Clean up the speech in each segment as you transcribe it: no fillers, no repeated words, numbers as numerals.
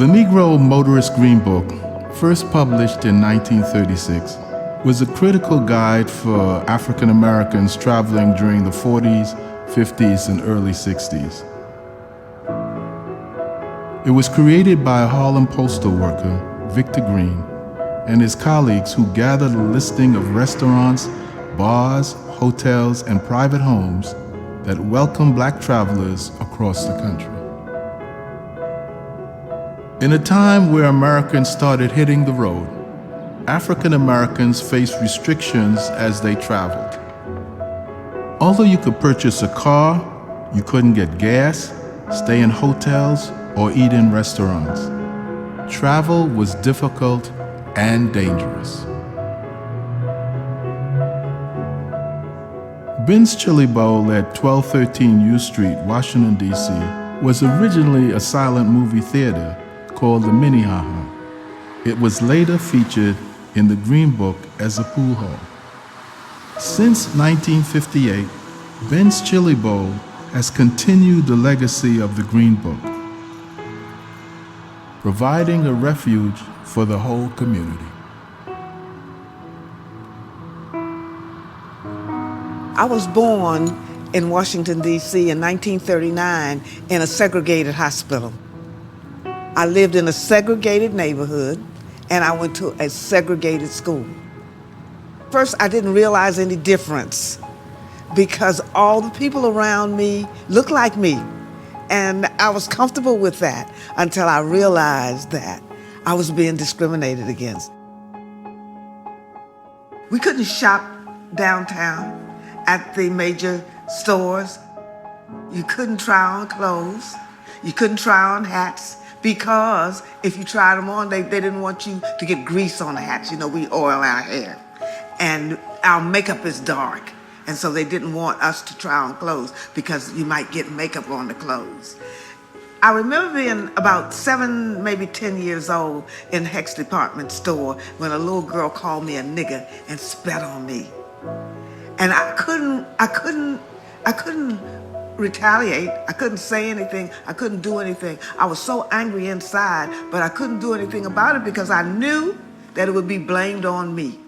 The Negro Motorist Green Book, first published in 1936, was a critical guide for African Americans traveling during the 40s, 50s, and early 60s. It was created by a Harlem postal worker, Victor Green, and his colleagues who gathered a listing of restaurants, bars, hotels, and private homes that welcome black travelers across the country. In a time where Americans started hitting the road, African Americans faced restrictions as they traveled. Although you could purchase a car, you couldn't get gas, stay in hotels, or eat in restaurants. Travel was difficult and dangerous. Ben's Chili Bowl at 1213 U Street, Washington, D.C. was originally a silent movie theater called the Minnehaha. It was later featured in the Green Book as a pool hall. Since 1958, Ben's Chili Bowl has continued the legacy of the Green Book, providing a refuge for the whole community. I was born in Washington, D.C. in 1939 in a segregated hospital. I lived in a segregated neighborhood, and I went to a segregated school. First, I didn't realize any difference because all the people around me looked like me, and I was comfortable with that until I realized that I was being discriminated against. We couldn't shop downtown at the major stores. You couldn't try on clothes. You couldn't try on hats because if you tried them on, they didn't want you to get grease on the hats. You know, we oil our hair. And our makeup is dark. And so they didn't want us to try on clothes because you might get makeup on the clothes. I remember being about 7, maybe 10 years old in Hecht's department store when a little girl called me a nigger and spat on me. And I couldn't retaliate. I couldn't say anything. I couldn't do anything. I was so angry inside, but I couldn't do anything about it because I knew that it would be blamed on me.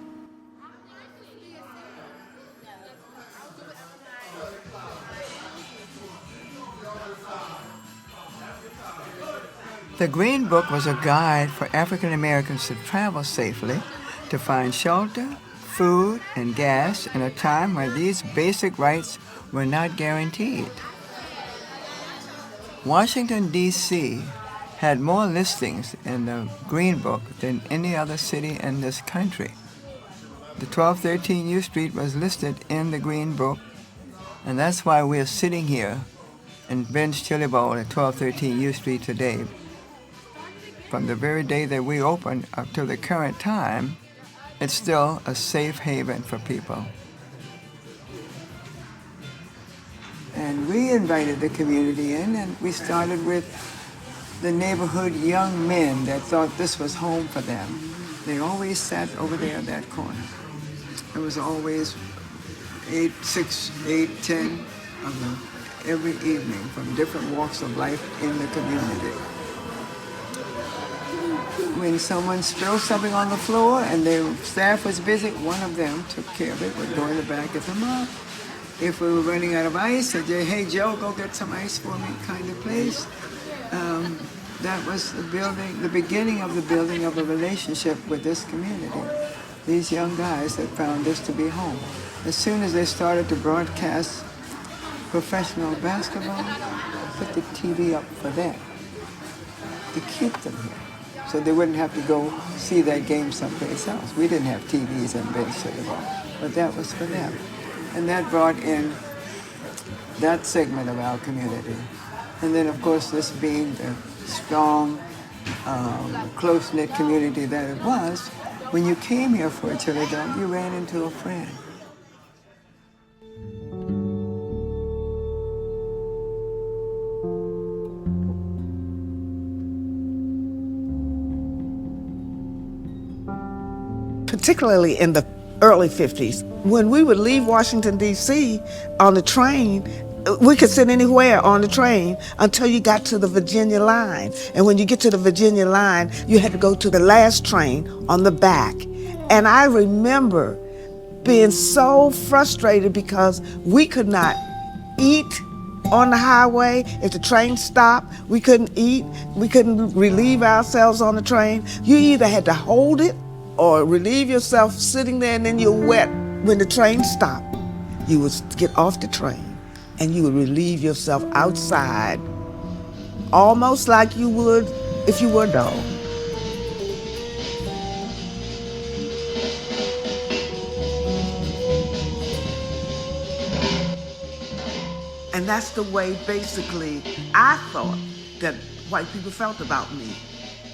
The Green Book was a guide for African Americans to travel safely, to find shelter, food, and gas in a time when these basic rights were not guaranteed. Washington, D.C. had more listings in the Green Book than any other city in this country. The 1213 U Street was listed in the Green Book, and that's why we're sitting here in Ben's Chili Bowl at 1213 U Street today. From the very day that we opened up to the current time, it's still a safe haven for people. And we invited the community in, and we started with the neighborhood young men that thought this was home for them. They always sat over there in that corner. It was always 6, 8, 10 of them every evening from different walks of life in the community. When someone spilled something on the floor and their staff was busy, one of them took care of it, would go in the back, get them up. If we were running out of ice, I'd say, hey, Joe, go get some ice for me, kind of place. That was the beginning of the building of a relationship with this community. These young guys that found this to be home. As soon as they started to broadcast professional basketball, put the TV up for them to keep them here, so they wouldn't have to go see that game someplace else. We didn't have TVs in Ben's Chili Bowl, but that was for them. And that brought in that segment of our community. And then, of course, this being the strong, close-knit community that it was, when you came here for a chili dog, you ran into a friend. Particularly in the early 50s. When we would leave Washington, D.C. on the train, We could sit anywhere on the train until you got to the Virginia line. And when you get to the Virginia line, you had to go to the last train on the back. And I remember being so frustrated because we could not eat on the highway. If the train stopped, we couldn't eat. We couldn't relieve ourselves on the train. You either had to hold it or relieve yourself sitting there, and then you're wet. When the train stopped, you would get off the train and you would relieve yourself outside, almost like you would if you were a dog. And that's the way, basically, I thought that white people felt about me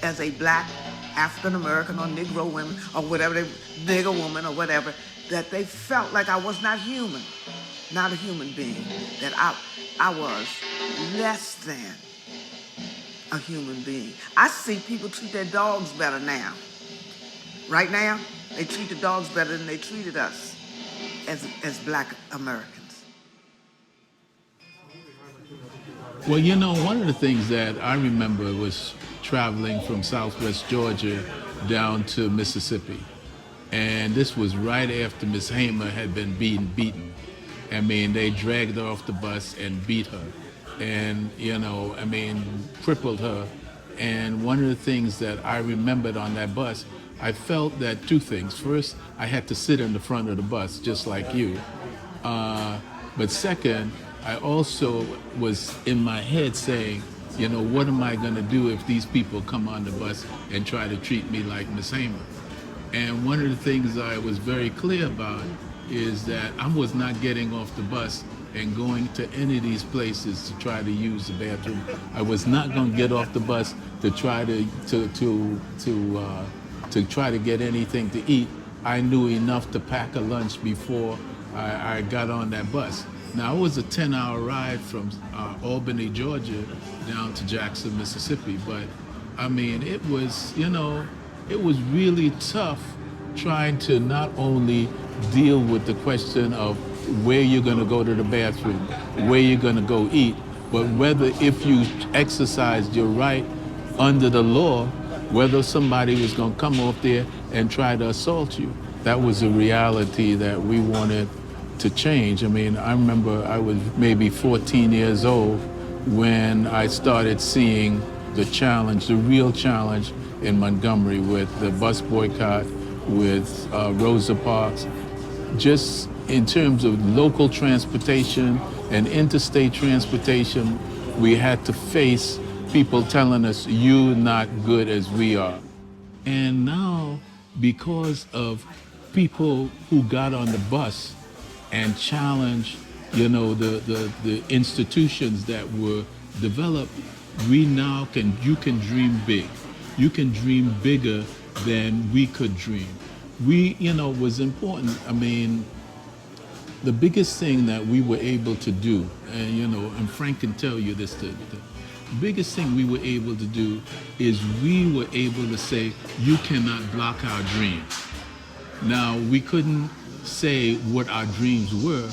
as a black African American or Negro woman or whatever, nigger woman or whatever, that they felt like I was not human, not a human being, that I was less than a human being. I see people treat their dogs better now. Right now, they treat the dogs better than they treated us as black Americans. Well, you know, one of the things that I remember was traveling from Southwest Georgia down to Mississippi. And this was right after Miss Hamer had been beaten. I mean, they dragged her off the bus and beat her. And, you know, I mean, crippled her. And one of the things that I remembered on that bus, I felt that two things. First, I had to sit in the front of the bus, just like you. But second, I also was in my head saying, you know, what am I going to do if these people come on the bus and try to treat me like Miss Hamer? And one of the things I was very clear about is that I was not getting off the bus and going to any of these places to try to use the bathroom. I was not going to get off the bus to try to try to get anything to eat. I knew enough to pack a lunch before I got on that bus. Now, it was a 10-hour ride from Albany, Georgia, down to Jackson, Mississippi. But, I mean, it was, you know, it was really tough trying to not only deal with the question of where you're going to go to the bathroom, where you're going to go eat, but whether if you exercised your right under the law, whether somebody was going to come up there and try to assault you. That was a reality that we wanted to change. I mean, I remember I was maybe 14 years old when I started seeing the challenge, the real challenge in Montgomery with the bus boycott, with Rosa Parks. Just in terms of local transportation and interstate transportation, we had to face people telling us, you're not good as we are. And now, because of people who got on the bus and challenged, you know, the institutions that were developed, we now you can dream big. You can dream bigger than we could dream. We, you know, was important. I mean, the biggest thing that we were able to do, and you know, and Frank can tell you this, the biggest thing we were able to do is we were able to say, you cannot block our dreams. Now, we couldn't say what our dreams were,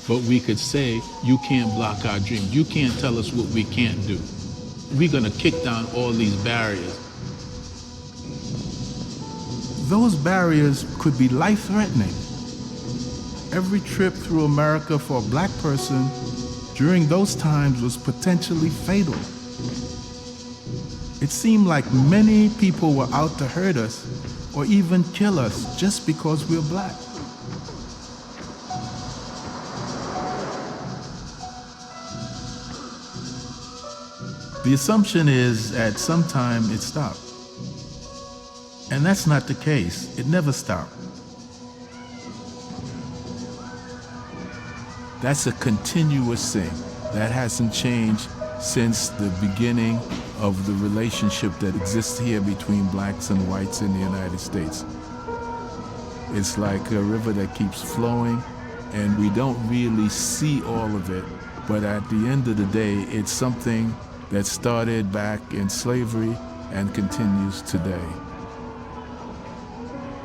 but we could say, you can't block our dreams. You can't tell us what we can't do. We're gonna kick down all these barriers. Those barriers could be life-threatening. Every trip through America for a black person during those times was potentially fatal. It seemed like many people were out to hurt us or even kill us just because we're black. The assumption is at some time it stopped. And that's not the case. It never stopped. That's a continuous thing that hasn't changed since the beginning of the relationship that exists here between blacks and whites in the United States. It's like a river that keeps flowing, and we don't really see all of it, but at the end of the day, it's something that started back in slavery and continues today.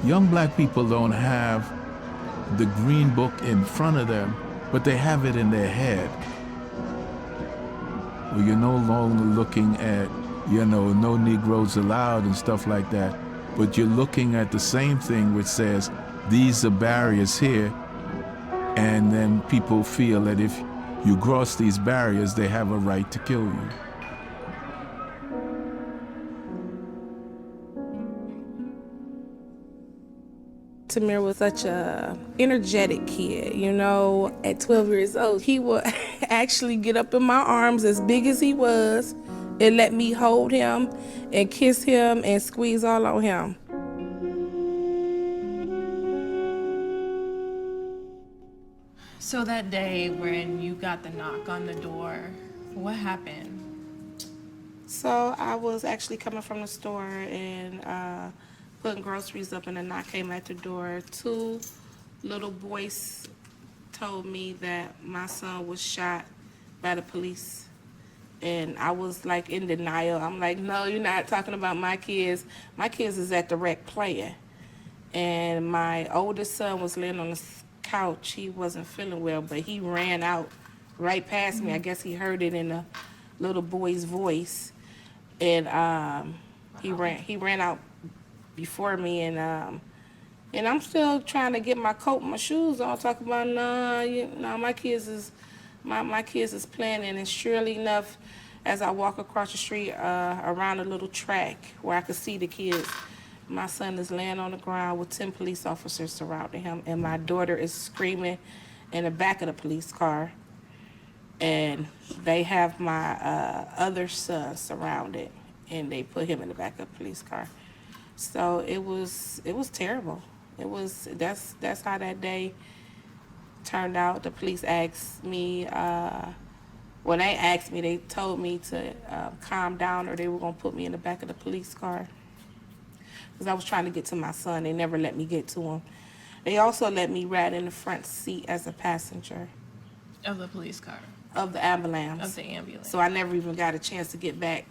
Young black people don't have the Green Book in front of them, but they have it in their head. where you're no longer looking at, no Negroes allowed and stuff like that, but you're looking at the same thing which says these are barriers here, and then people feel that if you cross these barriers, they have a right to kill you. Tamir was such a energetic kid, At 12 years old, he would actually get up in my arms as big as he was and let me hold him and kiss him and squeeze all on him. So that day when you got the knock on the door, what happened? So I was actually coming from the store and putting groceries up, and a knock came at the door. 2 little boys told me that my son was shot by the police. And I was like in denial. I'm like, no, you're not talking about my kids. My kids is at the rec playing. And my oldest son was laying on the couch. He wasn't feeling well, but he ran out right past me. I guess he heard it in the little boy's voice. And he ran out before me, and I'm still trying to get my coat and my shoes on, talking about my kids is playing. And surely enough, as I walk across the street around a little track where I could see the kids, my son is laying on the ground with 10 police officers surrounding him, and my daughter is screaming in the back of the police car, and they have my other son surrounded, and they put him in the back of the police car. So it was terrible. That's how that day turned out. The police asked me, when they asked me, they told me to calm down, or they were gonna put me in the back of the police car, because I was trying to get to my son. They never let me get to him. They also let me ride in the front seat as a passenger Of the police car? of the ambulance. Of the ambulance. So I never even got a chance to get back,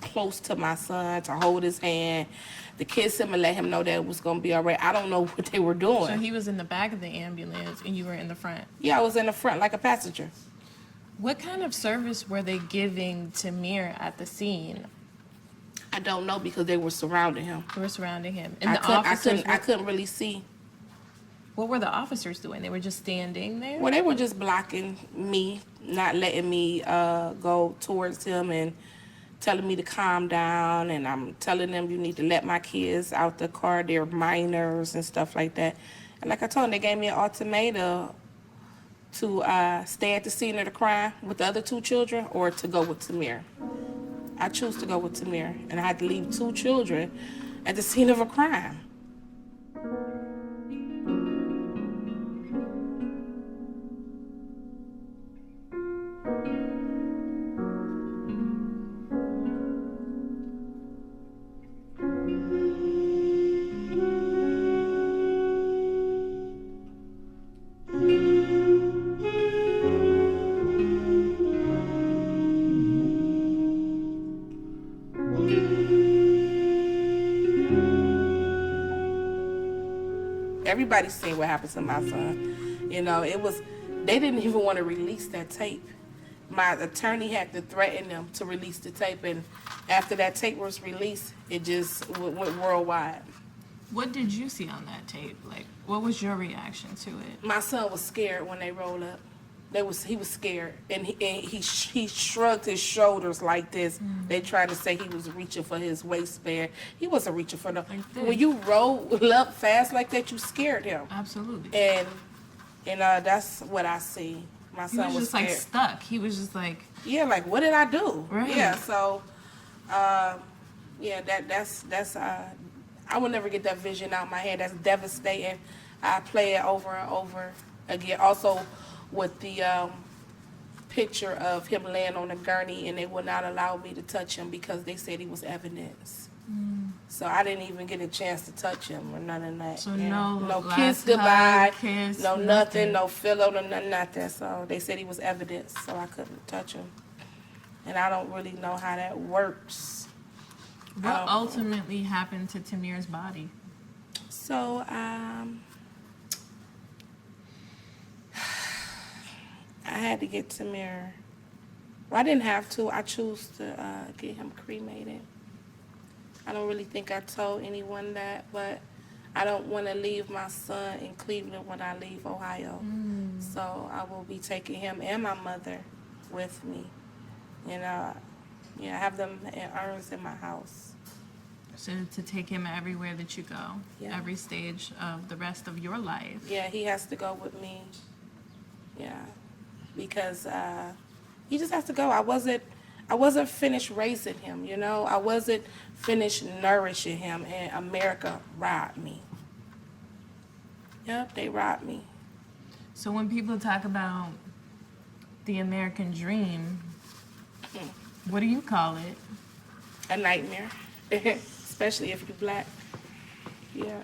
close to my son, to hold his hand, to kiss him and let him know that it was going to be all right. I don't know what they were doing. So he was in the back of the ambulance and you were in the front? Yeah, I was in the front like a passenger. What kind of service were they giving Tamir at the scene? I don't know, because they were surrounding him. They were surrounding him. And I couldn't really see. What were the officers doing? They were just standing there? Well, they were just blocking me, not letting me go towards him, and telling me to calm down. And I'm telling them, you need to let my kids out the car. They're minors and stuff like that. And like I told them, they gave me an ultimatum to stay at the scene of the crime with the other 2 children, or to go with Tamir. I choose to go with Tamir, and I had to leave 2 children at the scene of a crime. Everybody's seen what happened to my son. They didn't even want to release that tape. My attorney had to threaten them to release the tape, and after that tape was released, it just went worldwide. What did you see on that tape? Like, what was your reaction to it? My son was scared when they rolled up. He was scared, and he shrugged his shoulders like this. They tried to say he was reaching for his waistband. He wasn't reaching for no. Like this. When you roll up fast like that, you scared him. Absolutely. And that's what I see. My He son was just scared. like stuck. He was just like, Yeah, like what did I do? Right. Yeah, so that's I will never get that vision out of my head. That's devastating. I play it over and over again. Also with the picture of him laying on a gurney, and they would not allow me to touch him because they said he was evidence. So I didn't even get a chance to touch him or none of that. so Yeah. no no last kiss goodbye, hug, kiss, no nothing, no pillow, no nothing. So they said he was evidence, so I couldn't touch him. And I don't really know how that works. What ultimately happened to Tamir's body? So I had to get Tamir Well, I didn't have to. I choose to get him cremated. I don't really think I told anyone that, but I don't want to leave my son in Cleveland when I leave Ohio. So I will be taking him and my mother with me. And yeah, I have them in urns in my house. So to take him everywhere that you go, Yeah. every stage of the rest of your life. Yeah, he has to go with me. Yeah, because he just has to go. I wasn't finished raising him, you know. I wasn't finished nourishing him, and America robbed me. Yep, they robbed me. So when people talk about the American dream, what do you call it? A nightmare, especially if you're black. Yeah.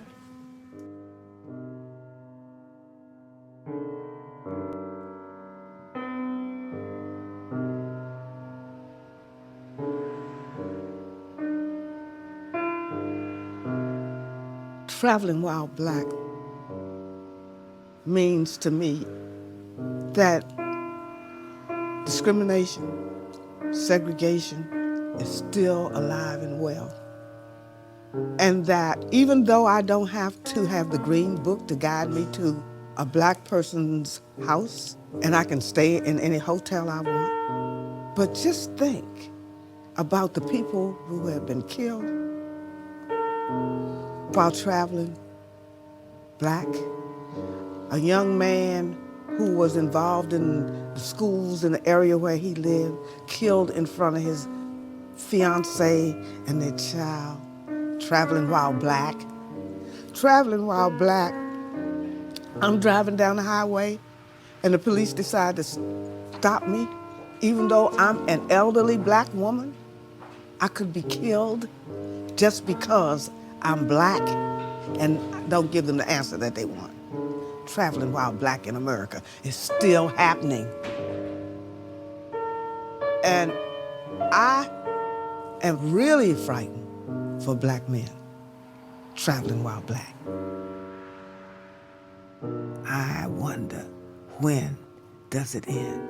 Traveling while black means to me that discrimination, segregation is still alive and well. And that even though I don't have to have the green book to guide me to a black person's house, and I can stay in any hotel I want, but just think about the people who have been killed while traveling black. A young man who was involved in the schools in the area where he lived, killed in front of his fiancée and their child, traveling while black. Traveling while black, I'm driving down the highway and the police decide to stop me. Even though I'm an elderly black woman, I could be killed just because I'm black and don't give them the answer that they want. Traveling while black in America is still happening. And I am really frightened for black men traveling while black. I wonder, when does it end?